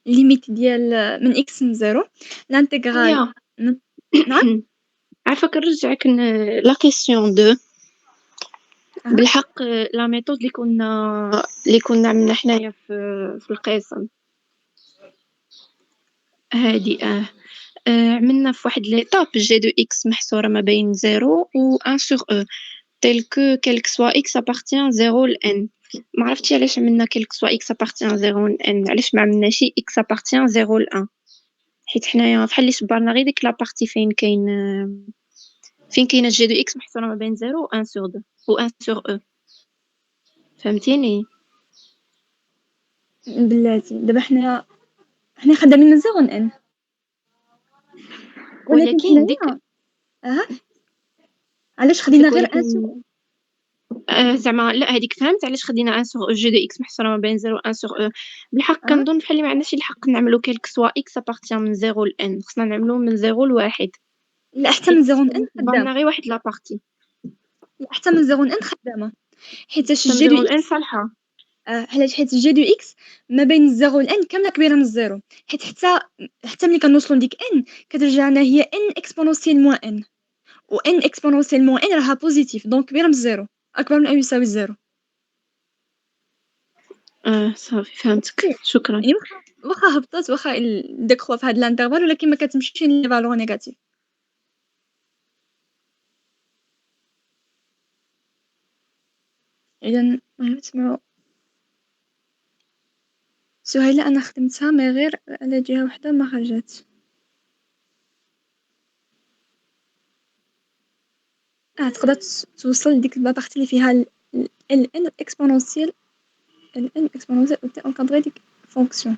ليميت ديال من إكس من 0 الانتيغرال يا من نعم؟ عارفة كنرجعك لا كيسيون 2 أها، بالحق لا ميثود اللي كنا عملنا حنايا في القسم هادي عملنا في واحد ليطاب جي دو إكس محصورة ما بين 0 و 1 sur E tel que soit X appartient 0 ل N. ما عرفتش علاش عملنا quel que soit X appartient 0 ل N، علاش ما عملناش X appartient 0 ل 1، حيت حنايا بحال اللي شبرنا غير ديك لابارتي فين كاينه جي دو إكس محصورة ما بين 0 و 1 sur 2 و 1 sur E. فهمتيني؟ بلاتي دابا حنا خدامين من 0 ل N ولكن ولكن حنايا أها، علاش خدينا غير 1 sur N؟ زعما لا هذيك فهمت علاش خدينا 1 sur جي دو إكس محصورة ما بين 0 و 1 sur E. بالحق أها، كنظن بحال اللي ما عندناش الحق نعملو quel que soit X appartient من 0 ل N، خصنا نعملو من 0 ل 1 لا حتى من حيت 0 ل N خدامة، شبرنا غير واحد لابارتي. لا حتى من 0 ل N خدامة، حيتاش حتى من الجي دو 0 ل N إكس صالحة. علاش حيت الجي دو إكس ما بين 0 ل N كاملة كبيرة من 0 حيت حتى ملي كنوصلو لديك N كترجعنا هي N إكسبونونسيال موان N و N إكسبونونسيال موان N راها بوزيتيف دونك كبيرة من 0 أكبر من أو يساوي 0. صافي فهمتك، شكرا. يعني واخا هبطت واخا ديكخوا في هاد الانترفال ولكن ما كتمشيش لي فالور نيجاتيف. اذا تسمعوا سهيلة انا خدمتها مي غير على جهة وحدة ما خرجت. تقدر توصل لديك البارتي اللي فيها ال n اكسبونونسيال و تي انكادري ديك فونكسيون.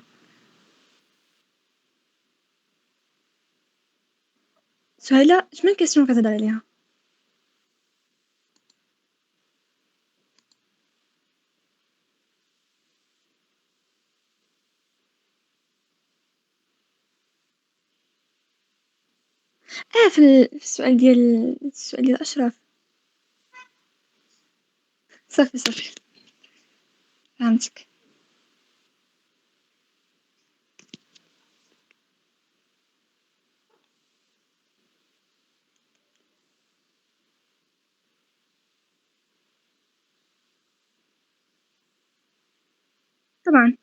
سهيلة شمن كيسيون كتهضر عليها؟ في السؤال ديال أشرف. صافي فهمتك. طبعا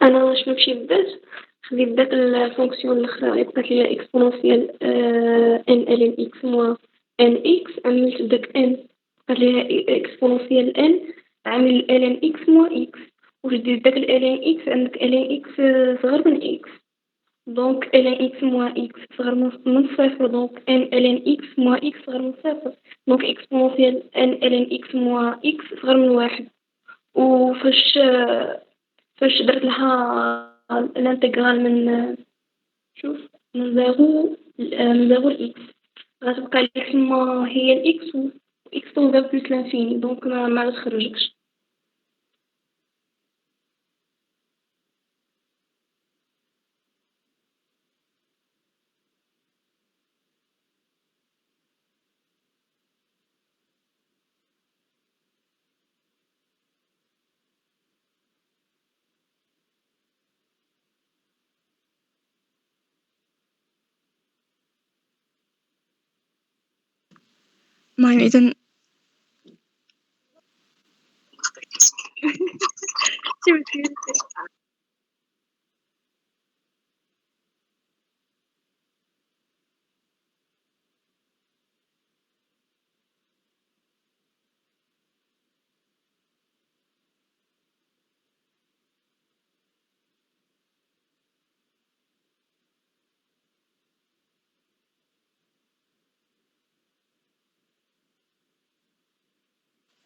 انا شنو مشي بدات خديت داك الفونكسيون الاخرى اللي بقات ليا اكسبونونسيال ان ال اكس موا ان اكس، عملت داك ان بقات ليا اكسبونونسيال ان، عامل ال ان اكس موا اكس، وجديت داك ال ان اكس عندك ال ان اكس صغر من اكس، دونك ال ان اكس موا اكس صغر من صفر، دونك ان ال ان اكس موا اكس صغر من صفر، دونك اكسبونونسيال ان ل ان اكس موا اكس صغر من واحد. وفاش درت لها الانتجرال من شوف من زيرو لإكس غتبقى لي كيما هي الإكس و إكس توزا بلوس لانفيني، دونك ما تخرجكش. المهم اذا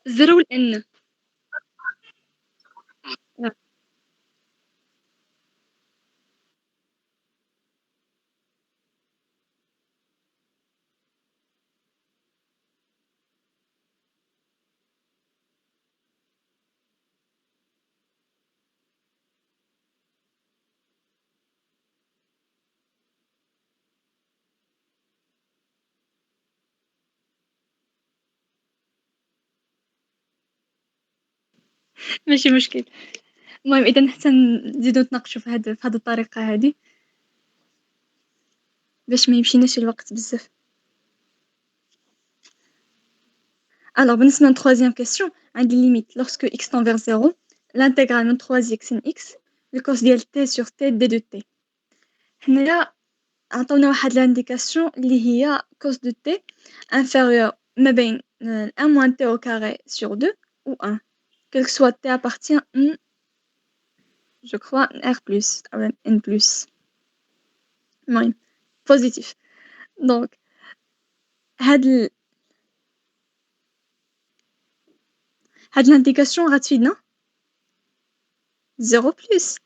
0 والN. ماشي مشكل. المهم إذا حتى نزيدو نتناقشوا في هاد الطريقة هادي باش ما يمشيناش الوقت بزاف. Alors بالنسبة ل3e question عندي limite lorsque x tend vers 0 l'intégrale من 3x n x الcos ديال t sur t d de t. حنايا عطاونا واحد l'indication اللي هي cos de t inférieur ما بين 1 moins t au carré sur 2 ou 1 quel que soit t appartient je crois r plus ou n plus. المهم positif. Donc هاد l'indication غتفيدنا 0 plus.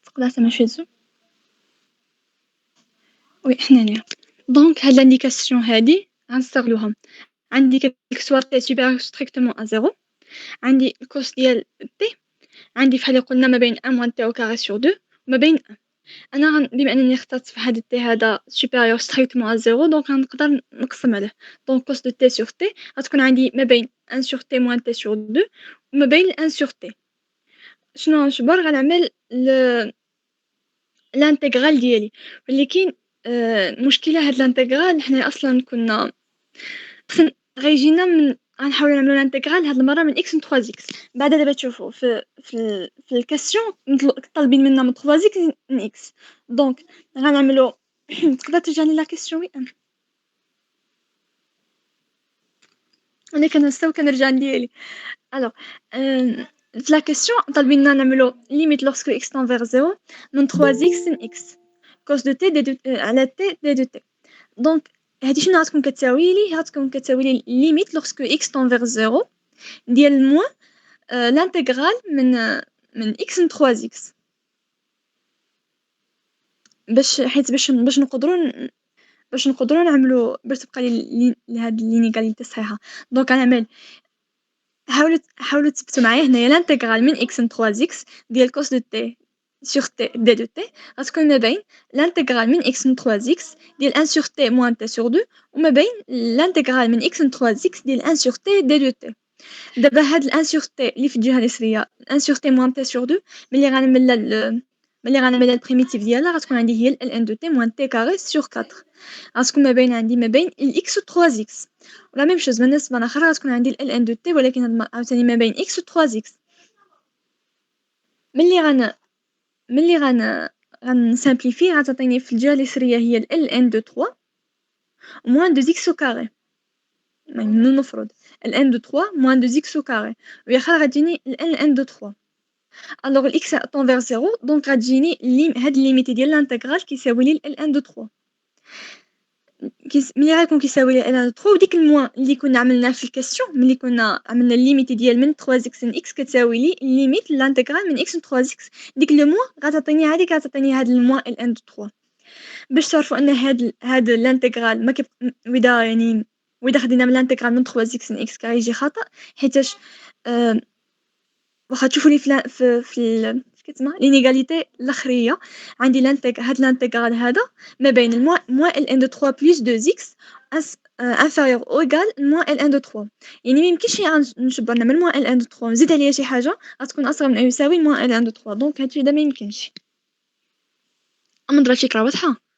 تقدر تسمع شوية زوم. وي حنانيا دونك هاد لانديكاسيون هادي غنستغلوها. عندي كلك سوا تي سوبيريور ستريكتومون ا زيرو، عندي الكوس ديال تي عندي فحال اللي قلنا ما بين ان موان تي او كاري سور دو وما بين ان. انا بما انني اخترت في هاد التي هذا سوبيريور ستريكتومون ا زيرو دونك غنقدر نقسم عليه. دونك كوس دو تي سور تي غتكون عندي ما بين ان سور تي موان تي سور دو وما بين ان سور تي. شنو غنجبر غنعمل الانتغرال ديالي، ولكن المشكله هاد الانتغرال حنا اصلا كنا غيجينا من غنحاولوا نعملوا الانتغرال هاد المره من x ل 3x. بعدا دابا تشوفوا في الكاستيون طالبين منا من 3x ل x دونك غنعملوا تقدر ترجعني لا كاستيون. وي انا كنستو كنرجع ديالي. الوغ في لا كاستيون طالبين لنا نعملوا ليميت لورسكو x tend vers 0 من 3x ل x cos de t d de على t d de t. دونك هادي شنو غتكون كتساوي لي؟ غتكون كتساوي لي ليميت لورسكو x tend vers 0 ديال موان الانتغرال من x ل 3x باش نقدروا نعملوا باش تبقى لي هاد لينيغاليتي صحيحه. دونك غنعمل حاولوا تثبتوا معايا هنايا الانتغرال من x ل 3x ديال cos de t sur t d de t غتكون ما بين الانتغرال من x ل 3x ديال 1 sur t moins t sur 2 وما بين الانتغرال من x ل 3x ديال 1 sur t d de t. دابا هاد 1 sur t اللي في الجهه اليسريه 1 sur t moins t sur 2 ملي غنعمل البريميتيف ديالها غتكون عندي هي ln de t moins t carré sur 4 غتكون ما بين x و 3x. ولا ميم شوز بالنسبه الاخرى غتكون عندي ln de t ولكن عاوتاني ما بين x و 3x. ملي غنسامبليفي غتعطيني في الجهه اليسريه هي ln de 3 moins 2x au carré. من المفروض ln de 3 moins 2x au carré وياخا غتجيني ln de 3. الوغ الاكس طون فيغ 0 دونك غتجيني هاد الليميت ديال الانتغرال كيساوي لي ln de 3 ملي غيكون كيساوي لي ln de 3 وديك الموان اللي كنا عملناه في الكاستيون ملي كنا عملنا الليميت ديال من 3x ل x كتساوي لي ليميت الانتغرال من x ل 3x ديك لو موان غتعطيني هاد الموان ln de 3 باش تعرفوا ان هاد الانتغرال ما وإذا خدينا من الانتغرال من 3x ل x كيجي خطأ حيتاش واخا تشوفوا لي في كتسمى لينيغاليتي الاخريه عندي هاد الانتغرال هذا ما بين الموان ln de 3 plus 2x inférieur ou égal moins ln de 3 يعني ما يمكنش نجبر نعمل moins ln de 3 ونزيد عليها شي حاجه غتكون اصغر من او يساوي moins ln de 3 دونك هادشي دا ما يمكنش. اما نضرب شي كره واضحه.